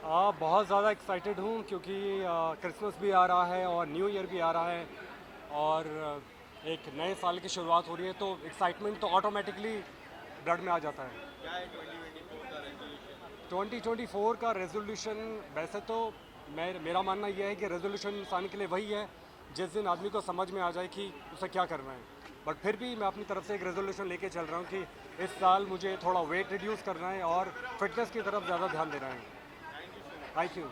बहुत ज़्यादा एक्साइटेड हूँ क्योंकि क्रिसमस भी आ रहा है और न्यू ईयर भी आ रहा है और एक नए साल की शुरुआत हो रही है, तो एक्साइटमेंट तो ऑटोमेटिकली ब्लड में आ जाता है। क्या है 2024 का रेजोल्यूशन? 2024 का रेजोल्यूशन, वैसे तो मेरा मानना यह है कि रेजोल्यूशन इंसान के लिए वही है जिस दिन आदमी को समझ में आ जाए कि उसे क्या करना है। बट फिर भी मैं अपनी तरफ से एक रेजोल्यूशन लेके चल रहा हूँ कि इस साल मुझे थोड़ा वेट रिड्यूस करना है और फिटनेस की तरफ ज़्यादा ध्यान देना है। Thank you so much. Thank you.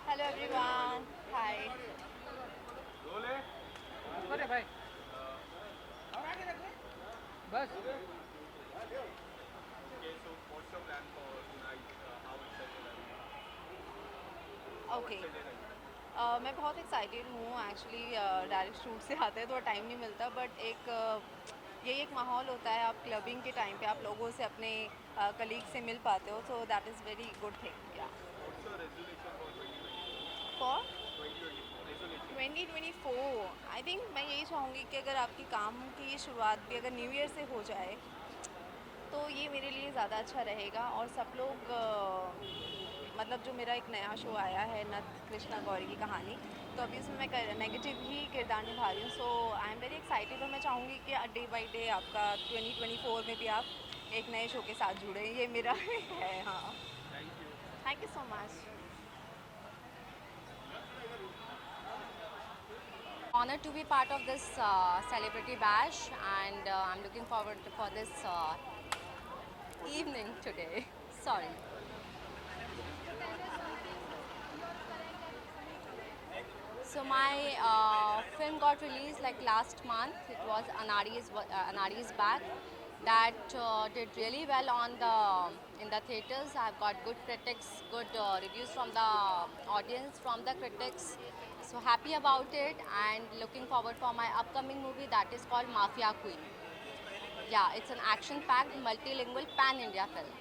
Hello everyone. Hi. Role है। अरे भाई बस okay, so what's your plan for tonight? How excited are you? How Okay. Excited are you? मैं बहुत एक्साइटेड हूँ एक्चुअली। डायरेक्ट शूट से आते हैं तो टाइम नहीं मिलता, बट यही एक माहौल होता है। आप क्लबिंग के टाइम पे आप लोगों से अपने कलीग से मिल पाते हो, so that is very good thing या what's your resolution for 2024? For 2024 resolution. 2024। I think मैं यही चाहूँगी कि अगर आपकी काम की शुरुआत भी अगर न्यू ईयर से हो जाए तो ये मेरे लिए ज़्यादा अच्छा रहेगा। और सब लोग मतलब जो मेरा एक नया शो आया है नथ कृष्णा गौरी की कहानी, तो अभी उसमें मैं नेगेटिव ही किरदार निभा रही हूँ। सो आई एम वेरी एक्साइटेड और मैं चाहूँगी कि डे बाई डे आपका 2024 में भी आप एक नए शो के साथ जुड़े। ये मेरा है। हाँ, thank you. Thank you so much. Honored to be part of this celebrity bash, and I'm looking forward for this evening today. Sorry. So my film got released like last month. It was Anari's Back. That did really well on the in the theaters. I've got good critics, good reviews from the audience, from the critics. So happy about it and looking forward for my upcoming movie that is called Mafia Queen. Yeah, it's an action-packed, multilingual, pan-India film.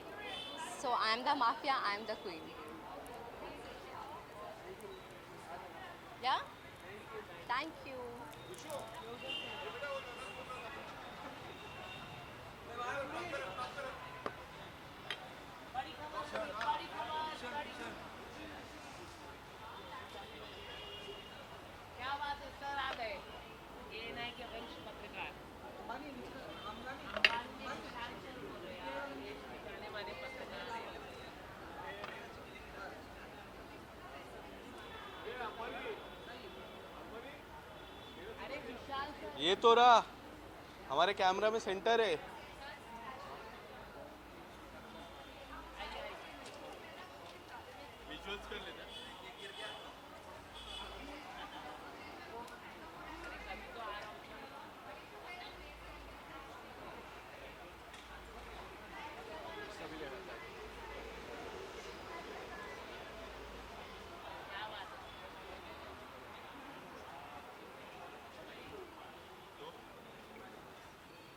So I'm the mafia, I'm the queen. Yeah? Thank you. क्या बात है sir, आ गए। ये नहीं कि वरिष्ठ पत्रकार अंबानी शान बोल रहे हैं यार, ये जाने माने पत्रकार हैं। अरे विशाल सर, ये तो रहा, हमारे कैमरा में सेंटर है। विजुअल्स कर लेते हैं।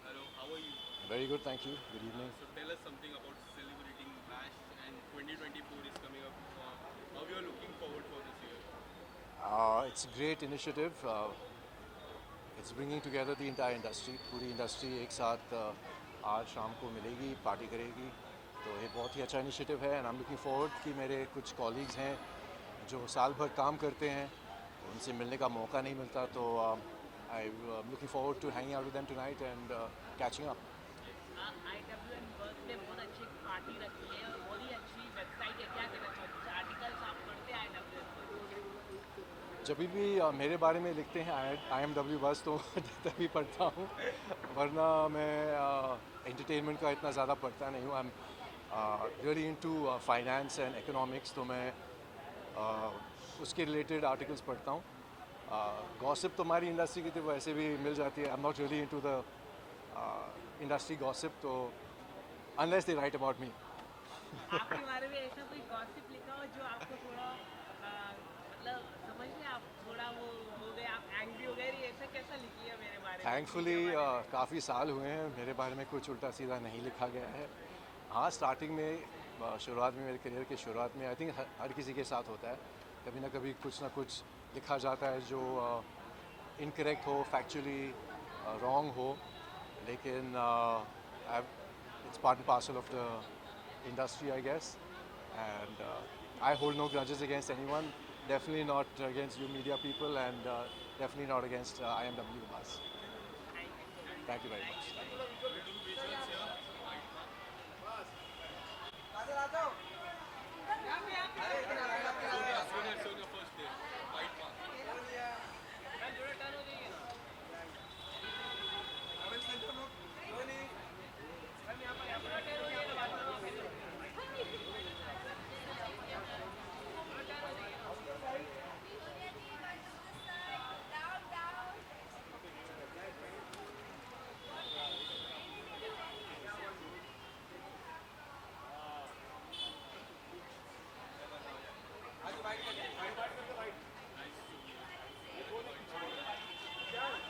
Hello, how are you? Very good, thank you. Good evening. So tell us something about celebrating Bash, and 2024 is coming up. How you are looking forward for this year? It's a great initiative. It's bringing together the entire industry. पूरी industry एक साथ आज शाम को मिलेगी, party करेगी। तो ये बहुत ही अच्छा इनिशिएटिव है and I am looking forward कि मेरे कुछ कॉलीग्स हैं जो साल भर काम करते हैं, उनसे मिलने का मौका नहीं मिलता। तो I am looking forward to hanging out with them tonight and catching up. IWN work ने बहुत अच्छी पार्टी रखी है और बहुत ही अच्छी वेबसाइट है। क्या कहना चाहते हैं, आर्टिकल्स आप पढ़ते हैं IWN पर? जब भी मेरे बारे में लिखते हैं IMW बस तो तभी पढ़ता हूँ, वरना मैं एंटरटेनमेंट का इतना ज़्यादा पढ़ता नहीं हूँ। I am really into finance and economics, तो मैं उसके रिलेटेड आर्टिकल्स पढ़ता हूँ। गॉसिप तो हमारी इंडस्ट्री की तो वैसे भी मिल जाती है। I am not really into the industry gossip, तो unless they write about me. आपके बारे में ऐसा कोई गॉसिप लिखा हो जो आपको थोड़ा मतलब समझ में आप थोड़ा वो हो गए, आप एंग्री हो गए, ऐसा कैसा लिखी है मेरे बारे में? थैंकफुली काफ़ी साल हुए हैं मेरे बारे में कुछ उल्टा सीधा नहीं लिखा गया है। हाँ, स्टार्टिंग में शुरुआत में, मेरे करियर के शुरुआत में आई थिंक हर किसी के साथ होता है, कभी ना कभी कुछ ना कुछ लिखा जाता है जो इनकरेक्ट हो, फैक्चुअली रॉन्ग हो, लेकिन it's part and parcel of the industry I guess, and I hold no grudges against anyone, definitely not against you media people, and definitely not against IMW Buzz. Thank you very much. Sonia first day, fight pass.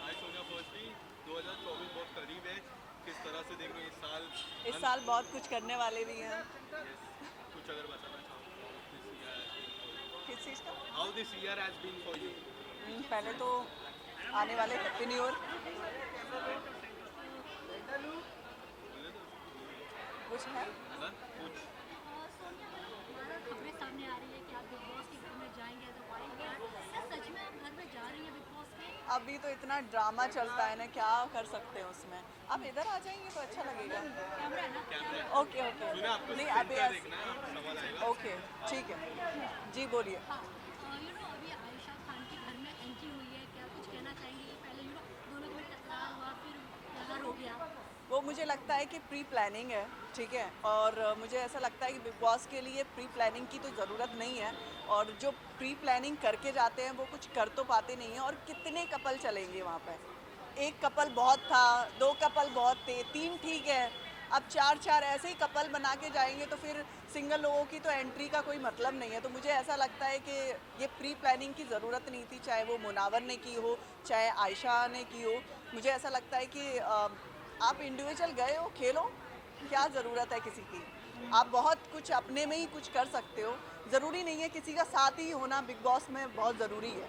आज Sonia firstly 2024 बहुत करीब है, किस तरह से देख रहे हो इस साल? इस साल बहुत कुछ करने वाले भी हैं। कुछ अगर बताना चाहो किस चीज़ का? How this year has been for you? पहले तो आने वाले हैप्पी न्यू ईयर। कुछ है? कुछ खबरें सामने आ रही है कि आप बिग बॉस के घर में जाएंगे तो क्या सच में आप घर में जा रही हैं बिग बॉस के? अभी तो इतना ड्रामा चलता है ना, क्या कर सकते हैं उसमें। आप इधर आ जाएंगे तो अच्छा लगेगा। कैमरा है ना? Okay okay. सुना आपको नहीं अभी स्क्रीन देखना है, सवाल आएगा। ओके ठीक है, जी बोलिए। हाँ यू नो अभी आयशा खान के घर में एंट्री हुई है, क्या कुछ कहना चाहेंगे? पहले यू नो दोनों में टकरार हुआ, फिर प्यार हो गया। वो मुझे लगता है कि प्री प्लानिंग है, ठीक है, और मुझे ऐसा लगता है कि बिग बॉस के लिए प्री प्लानिंग की तो ज़रूरत नहीं है, और जो प्री प्लानिंग करके जाते हैं वो कुछ कर तो पाते नहीं हैं। और कितने कपल चलेंगे वहाँ पर? एक कपल बहुत था, 2 कपल बहुत थे, 3 ठीक है, अब 4 ऐसे ही कपल बना के जाएंगे तो फिर सिंगल लोगों की तो एंट्री का कोई मतलब नहीं है। तो मुझे ऐसा लगता है कि ये प्री प्लानिंग की ज़रूरत नहीं थी, चाहे वो मुनावर ने की हो, चाहे आयशा ने की हो। मुझे ऐसा लगता है कि आप इंडिविजुअल गए हो, खेलो, क्या ज़रूरत है किसी की? आप बहुत कुछ अपने में ही कुछ कर सकते हो, ज़रूरी नहीं है किसी का साथ ही होना बिग बॉस में बहुत ज़रूरी है,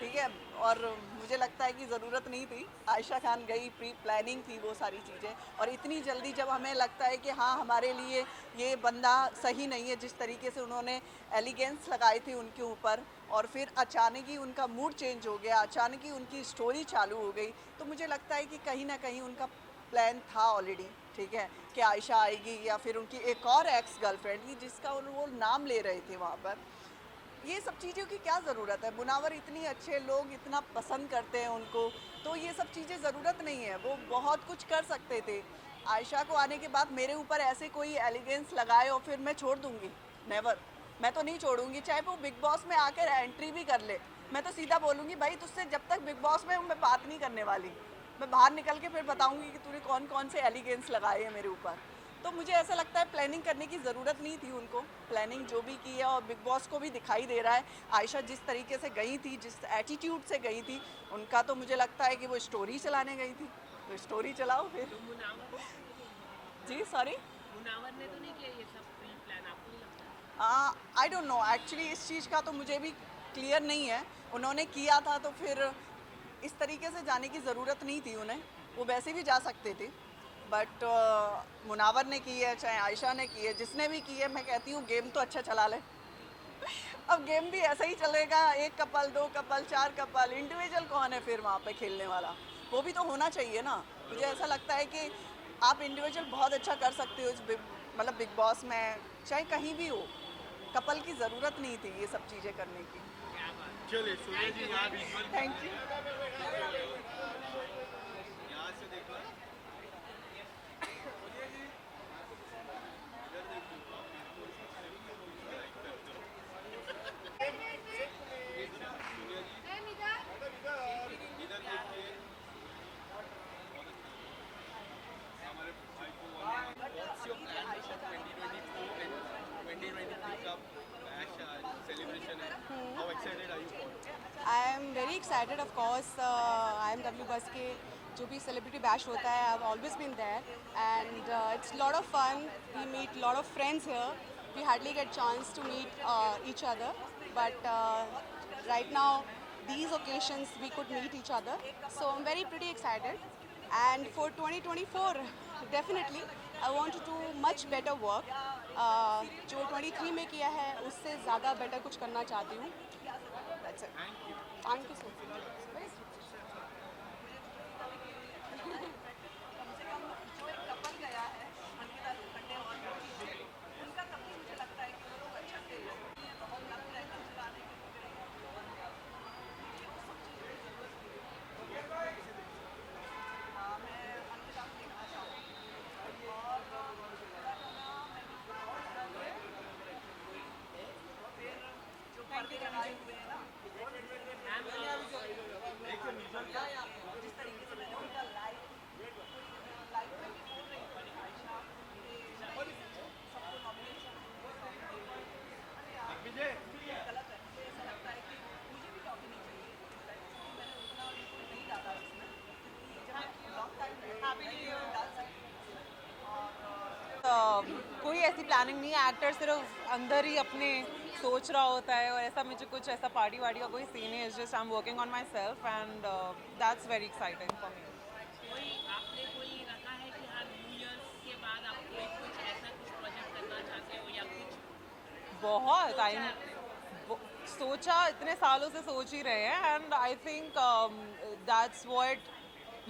ठीक है। और मुझे लगता है कि ज़रूरत नहीं थी, आयशा खान गई, प्री प्लानिंग थी वो सारी चीज़ें, और इतनी जल्दी जब हमें लगता है कि हाँ हमारे लिए ये बंदा सही नहीं है, जिस तरीके से उन्होंने एलिगेंस लगाए थे उनके ऊपर, और फिर अचानक ही उनका मूड चेंज हो गया, अचानक ही उनकी स्टोरी चालू हो गई, तो मुझे लगता है कि कहीं ना कहीं उनका प्लान था ऑलरेडी, ठीक है, कि आयशा आएगी या फिर उनकी एक और एक्स गर्लफ्रेंड जिसका वो नाम ले रहे थे वहाँ पर। ये सब चीज़ों की क्या ज़रूरत है? मुनावर इतनी अच्छे लोग इतना पसंद करते हैं उनको, तो ये सब चीज़ें ज़रूरत नहीं है, वो बहुत कुछ कर सकते थे। आयशा को आने के बाद मेरे ऊपर ऐसे कोई एलिगेंस लगाए और फिर मैं छोड़ दूँगी? नेवर, मैं तो नहीं छोड़ूंगी, चाहे वो बिग बॉस में आकर एंट्री भी कर ले, मैं तो सीधा बोलूँगी भाई तुझसे जब तक बिग बॉस में मैं बात नहीं करने वाली, मैं बाहर निकल के फिर बताऊंगी कि तूने कौन कौन से एलिगेंस लगाए हैं मेरे ऊपर। तो मुझे ऐसा लगता है प्लानिंग करने की ज़रूरत नहीं थी उनको, प्लानिंग जो भी की है, और बिग बॉस को भी दिखाई दे रहा है आयशा जिस तरीके से गई थी, जिस एटीट्यूड से गई थी, उनका तो मुझे लगता है कि वो स्टोरी चलाने गई थी, तो स्टोरी चलाओ फिर। जी सॉरी, मुनावर ने तो नहीं किया ये सब प्री प्लान, आपको नहीं लगता? आई डोंट नो एक्चुअली, इस चीज़ का तो मुझे भी क्लियर नहीं है। उन्होंने किया था तो फिर इस तरीके से जाने की ज़रूरत नहीं थी उन्हें, वो वैसे भी जा सकते थे, बट मुनावर ने की है, चाहे आयशा ने की है, जिसने भी की है, मैं कहती हूँ गेम तो अच्छा चला ले। अब गेम भी ऐसा ही चलेगा, 1 कपल, 2 कपल, 4 कपल, इंडिविजुअल कौन है फिर वहाँ पे खेलने वाला? वो भी तो होना चाहिए ना। मुझे ऐसा लगता है कि आप इंडिविजुअल बहुत अच्छा कर सकते हो इस मतलब बिग बॉस में, चाहे कहीं भी हो, कपल की ज़रूरत नहीं थी ये सब चीज़ें करने की। चलिए सोनिया जी यहाँ विजुअल थैंक यू। यहाँ से देखो, इधर देखिए, हमारे भाई को what's your plan for 2024 and 2023 का bash celebration है? How excited are you for? I am very excited, of course. IMW Buzz के जो भी सेलिब्रिटी बैश होता है, I have always been there and it's lot of fun. We meet lot of friends here. We hardly get chance to meet each other, but right now these occasions we could meet each other, so I'm very pretty excited. And for 2024 definitely I want to do much better work. जो 23 में किया है उससे ज़्यादा better कुछ करना चाहती हूँ. That's it. Thank you so much. जो एक कपल गया है अंकिता लोखंडे और ऋषि शेट्टी, उनका कभी मुझे लगता है कि वो लोग अच्छा खेल रहे हैं. ये बहुत लग रहा है कल चलाने के मैं अंकिता को देखना चाहूँगी. और थोड़ा सा मैं फिर जो पर्दे लगाए हुए हैं ना, जिस तरीके से मैंने उनका लाइव में भी बोल रही थी आयशा के सबको नॉमिनेशन गलत है. मुझे ऐसा लगता है कि मुझे भी टॉपिक नहीं चाहिए, क्योंकि मैंने उतना बिल्कुल नहीं डाला उसमें, क्योंकि जब लॉन्ग टाइम डाल सकती कोई ऐसी प्लानिंग नहीं है. एक्टर सिर्फ अंदर ही अपने सोच रहा होता है, और ऐसा मुझे कुछ ऐसा पार्टी वार्टी का कोई सीन है. It's just I am working on my self and that's very exciting for me. कोई आपने कोई रखा है कि हाँ न्यू ईयर्स के बाद आप कोई कुछ ऐसा कुछ प्रोजेक्ट करना चाहते हो या कुछ? बहुत आई सोचा, इतने सालों से सोच ही रहे हैं, and I think that's what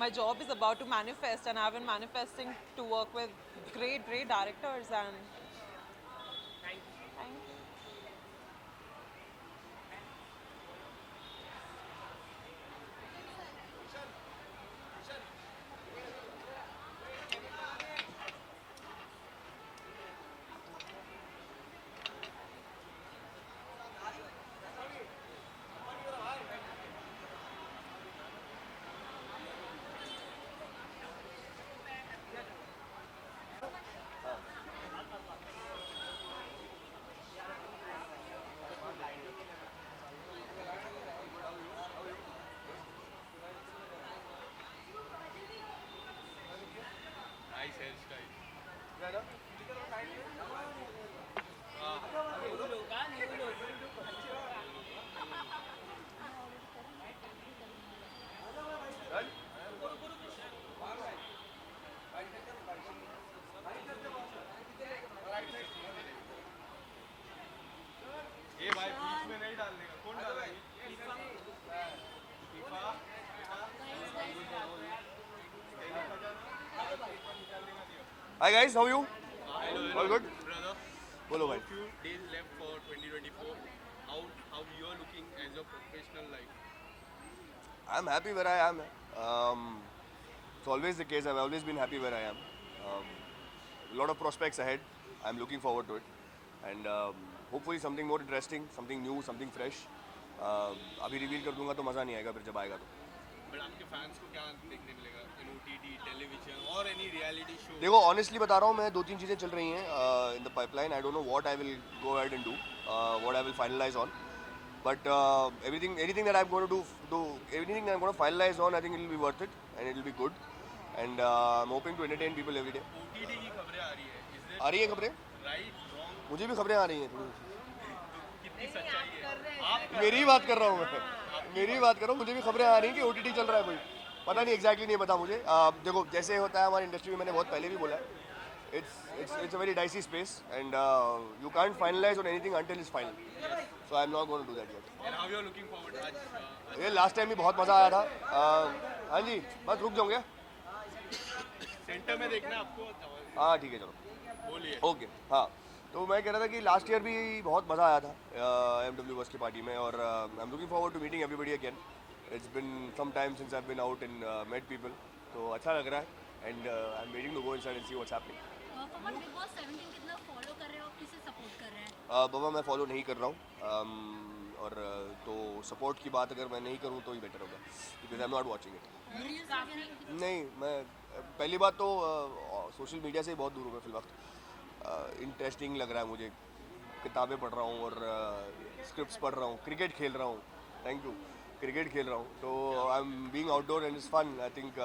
my job is about to manifest, and I've been manifesting to work with great directors. And thank you. Nice hairstyle. ये भाई बीच में नहीं डालने का. कौन डालेगा? Hi guys, how are you? Hello, All good? brother. बोलो भाई. Few days left for 2024. How you are looking as a professional life? I'm happy where I am. It's always the case. I've always been happy where I am. A lot of prospects ahead. I'm looking forward to it, and hopefully something more interesting, something new, something fresh. अभी reveal कर दूंगा तो मज़ा नहीं आएगा फिर जब आएगा तो. बट आपके फैंस को क्या देखने मिलेगा इन OTT, टेलीविजन और एनी रियलिटी शो? देखो ऑनेस्टली बता रहा हूँ, मैं 2-3 चीज़ें चल रही हैं in the pipeline. I don't know what I will go ahead and do, what I will finalise on, but anything that I'm going to do anything that I'm going to finalize on, I think it will be worth it and it will be good, and I'm hoping to entertain people every day. OTT की खबरें आ रही है. आ रही है खबरें? Right wrong? मुझे भी खबरें आ रही हैं थोड़ी. कितनी सच्चाई है? आप मेरी ही बात कर रहा हूँ मैं, मेरी ही बात कर रहा हूँ. मुझे भी खबरें आ रही हैं कि OTT चल रहा है कोई. पता नहीं एग्जैक्टली नहीं पता मुझे. देखो जैसे होता है हमारी इंडस्ट्री में, मैंने बहुत पहले भी बोला है, it's a very dicey space, and you can't finalize on anything until it's final. So I'm not going to do that yet. and how you are looking forward आज ये लास्ट टाइम भी बहुत मज़ा आया था. हाँ जी, बस रुक जाऊँगे. सेंटर में देखना है आपको? हाँ ठीक है चलो. बोलिए. ओके. हाँ तो मैं कह रहा था कि लास्ट ईयर भी बहुत मज़ा आया था AMW बस की पार्टी में, और I am looking forward to meeting everybody again. It's been some time since I have been out and met people, तो अच्छा लग रहा है, and I am waiting to go inside and see what's happening. For Bigg Boss 17 कितना follow कर रहे हो, किसे सपोर्ट कर रहे हैं? बाबा मैं फॉलो नहीं कर रहा हूँ, और तो सपोर्ट की बात अगर मैं नहीं करूँ तो ही बेटर होगा, because I am not watching it. नहीं, मैं पहली बात तो सोशल मीडिया से ही बहुत दूर हूँ मैं फिलहाल. इंटरेस्टिंग लग रहा है मुझे, किताबें पढ़ रहा हूँ और स्क्रिप्ट्स पढ़ रहा हूँ, क्रिकेट खेल रहा हूँ. Thank you. क्रिकेट खेल रहा हूँ, तो I am being outdoor and it's fun. I think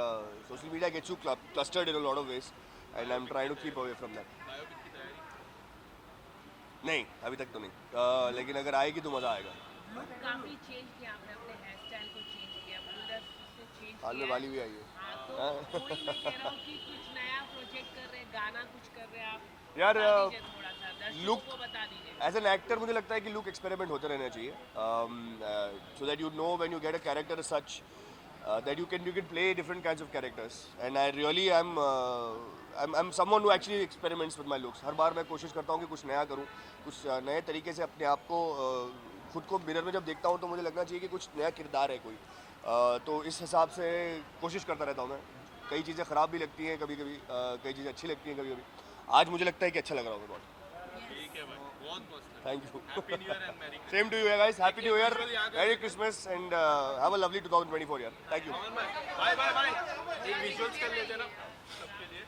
social media gets you clustered in a lot of ways and I am trying to keep away from that. Biopic की तैयारी नहीं, अभी तक तो नहीं, लेकिन अगर आएगी तो मज़ा आएगा. लुक काफी चेंज किया आपने, अपने हेयर स्टाइल को चेंज किया, पूरा से चेंज हाल में किया वाली भी आई है. हाँ, तो वही मैं कह रहा हूँ कि कुछ नया प्रोजेक्ट कर रहे हैं, गाना कुछ कर रहे हैं आप, यार, बता दीजिए थोड़ा सा दर्शकों look- को बता दीजिए. एज एन एक्टर मुझे लगता है कि लुक एक्सपेरिमेंट होते रहना चाहिए, so that you know when you get a character such that you can play different kinds of characters, and I really I'm someone who actually experiments with my looks. हर बार मैं कोशिश करता हूँ कि कुछ नया करूँ, कुछ नए तरीके से अपने आप को खुद को मिरर में जब देखता हूँ तो मुझे लगना चाहिए कि कुछ नया किरदार है कोई, तो इस हिसाब से कोशिश करता रहता हूँ मैं. कई चीज़ें ख़राब भी लगती हैं कभी कभी, कई चीज़ें अच्छी लगती हैं कभी कभी. आज मुझे लगता है कि अच्छा लग रहा हूँ बहुत. ठीक है भाई, बहुत मस्त है. Thank you. Happy new year and merry Christmas. Same to you guys. Happy New Year, Merry Christmas, and have a lovely 2024 year. Thank you. Bye bye bye. एक विजुअल्स कर लेते हैं ना सबके लिए.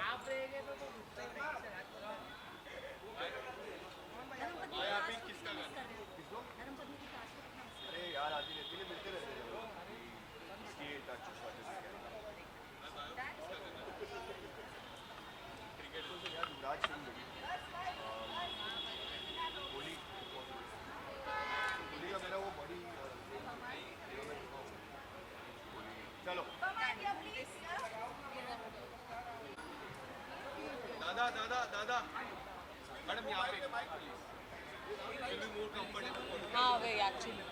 आप रहेंगे तो गुस्सा नहीं चला. बायोपिक किसका गाना? धर्मपत्नी की कास्ट को कितना मिस अरे यार, आती रहती है, मिलते रहते हैं. इसकी टच क्रिकेट तो यार युवराज सिंह होली होली का मेरा वो बड़ी चलो. दादा मैडम यहाँ पे will be more comfortable for you. हाँ वही actually.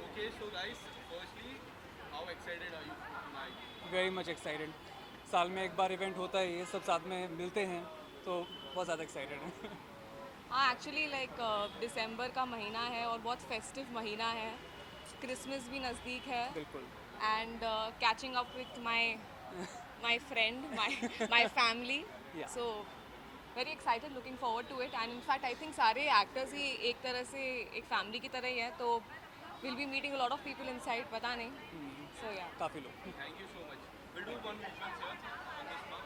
Okay, so guys, firstly, how excited are you tonight? Very much excited. साल में एक बार इवेंट होता है, ये सब साथ में मिलते हैं तो बहुत ज़्यादा एक्साइटेड हैं. हाँ एक्चुअली लाइक दिसंबर का महीना है और बहुत फेस्टिव महीना है, क्रिसमस भी नज़दीक है, बिल्कुल. and catching up with my friend, my family. Yeah. So very excited, looking forward to it. And in fact, I think सारे actors ही एक तरह से एक family की तरह ही है, तो we'll be meeting a lot of people inside. पता नहीं. So yeah. काफ़ी लोग. Thank you so much. We'll do one visual here on this mark.